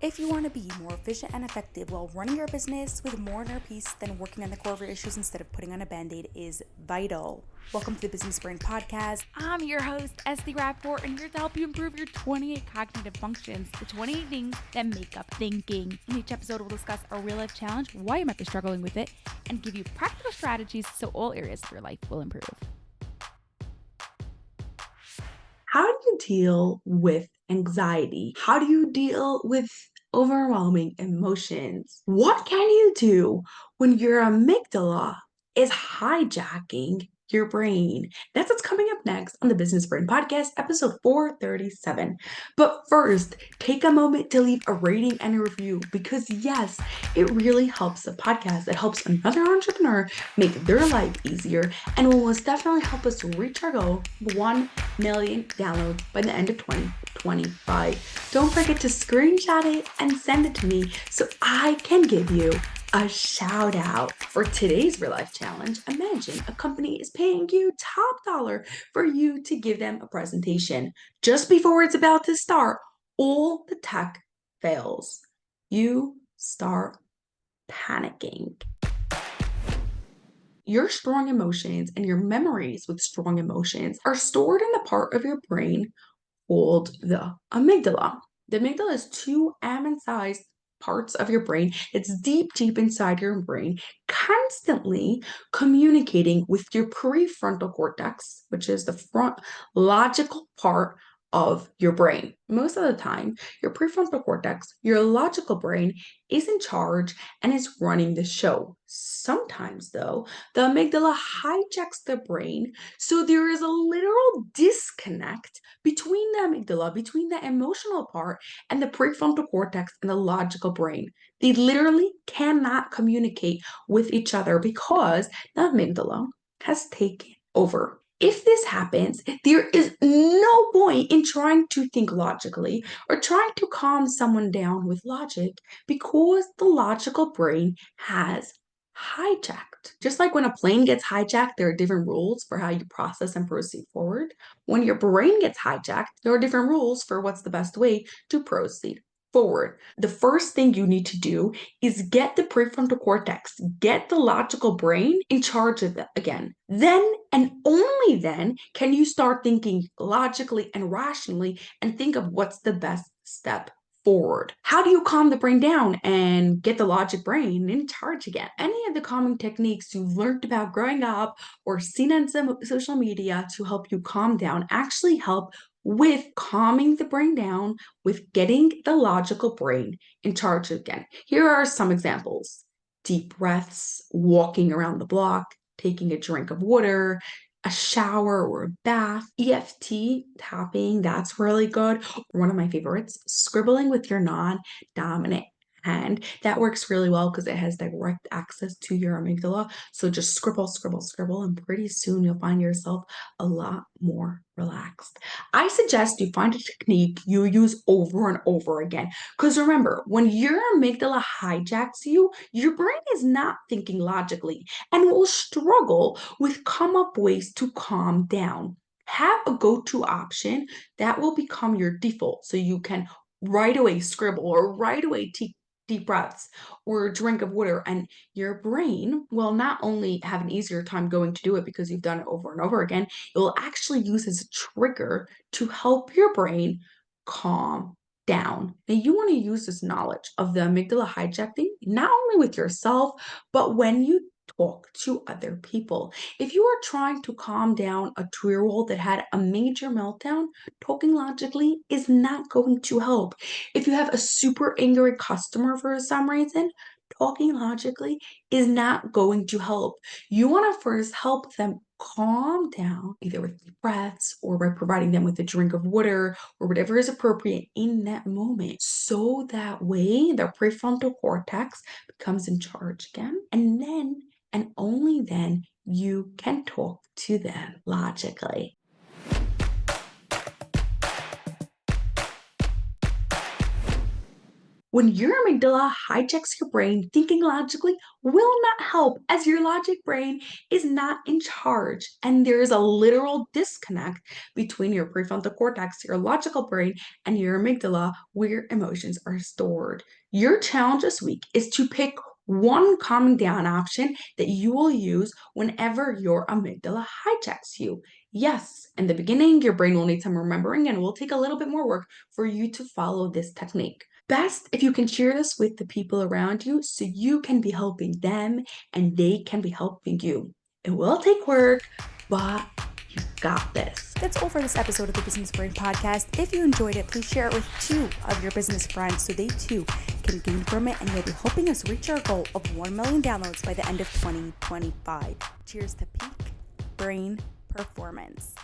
If you want to be more efficient and effective while running your business with more inner peace, then working on the core of your issues instead of putting on a band-aid is vital. Welcome to the Business Brain Podcast. I'm your host, Esty Rapport, and here to help you improve your 28 cognitive functions, the 28 things that make up thinking. In each episode, we'll discuss a real-life challenge, why you might be struggling with it, and give you practical strategies so all areas of your life will improve. How do you deal with anxiety? How do you deal with overwhelming emotions? What can you do when your amygdala is hijacking your brain? That's what's coming up next on the Business Brain Podcast, episode 437. But first, take a moment to leave a rating and a review because, yes, it really helps the podcast. It helps another entrepreneur make their life easier and will most definitely help us reach our goal of 1 million downloads by the end of 2025. Don't forget to screenshot it and send it to me so I can give you a shout out. For today's real life challenge, imagine a company is paying you top dollar for you to give them a presentation. Just before it's about to start, all the tech fails. You start panicking. Your strong emotions and your memories with strong emotions are stored in the part of your brain called the amygdala. The amygdala is two almond-sized parts of your brain. It's deep inside your brain, constantly communicating with your prefrontal cortex, which is the front logical part of your brain. Most of the time, your prefrontal cortex, your logical brain, is in charge and is running the show. Sometimes, though, the amygdala hijacks the brain, so there is a literal disconnect between the amygdala, between the emotional part, and the prefrontal cortex and the logical brain. They literally cannot communicate with each other because the amygdala has taken over. If this happens, there is no point in trying to think logically or trying to calm someone down with logic because the logical brain has hijacked. Just like when a plane gets hijacked, there are different rules for how you process and proceed forward. When your brain gets hijacked, there are different rules for what's the best way to proceed forward. The first thing you need to do is get the prefrontal cortex, get the logical brain in charge of it again. Then and only then can you start thinking logically and rationally and think of what's the best step forward. How do you calm the brain down and get the logic brain in charge again? Any of the calming techniques you've learned about growing up or seen on some social media to help you calm down actually help with calming the brain down, with getting the logical brain in charge again. Here are some examples: deep breaths, walking around the block, taking a drink of water, a shower or a bath, EFT tapping, that's really good. One of my favorites, scribbling with your non-dominant hand. That works really well because it has direct access to your amygdala. So just scribble, scribble, scribble, and pretty soon you'll find yourself a lot more relaxed. I suggest you find a technique you use over and over again. Because remember, when your amygdala hijacks you, your brain is not thinking logically and will struggle with come up ways to calm down. Have a go-to option that will become your default so you can right away scribble or right away take deep breaths or a drink of water, and your brain will not only have an easier time going to do it because you've done it over and over again, it will actually use as a trigger to help your brain calm down. Now, you want to use this knowledge of the amygdala hijacking not only with yourself, but when you talk to other people. If you are trying to calm down a 2-year-old that had a major meltdown, talking logically is not going to help. If you have a super angry customer for some reason, talking logically is not going to help. You want to first help them calm down, either with deep breaths or by providing them with a drink of water or whatever is appropriate in that moment. So that way, their prefrontal cortex becomes in charge again. And then, and only then, you can talk to them logically. When your amygdala hijacks your brain, thinking logically will not help as your logic brain is not in charge. And there is a literal disconnect between your prefrontal cortex, your logical brain, and your amygdala where emotions are stored. Your challenge this week is to pick one calming down option that you will use whenever your amygdala hijacks you. Yes, in the beginning, your brain will need some remembering and it will take a little bit more work for you to follow this technique. Best if you can share this with the people around you so you can be helping them and they can be helping you. It will take work, but you got this. That's all for this episode of the Business Brain Podcast. If you enjoyed it, please share it with 2 of your business friends so they too can gain from it, and you'll be helping us reach our goal of 1 million downloads by the end of 2025. Cheers to peak brain performance.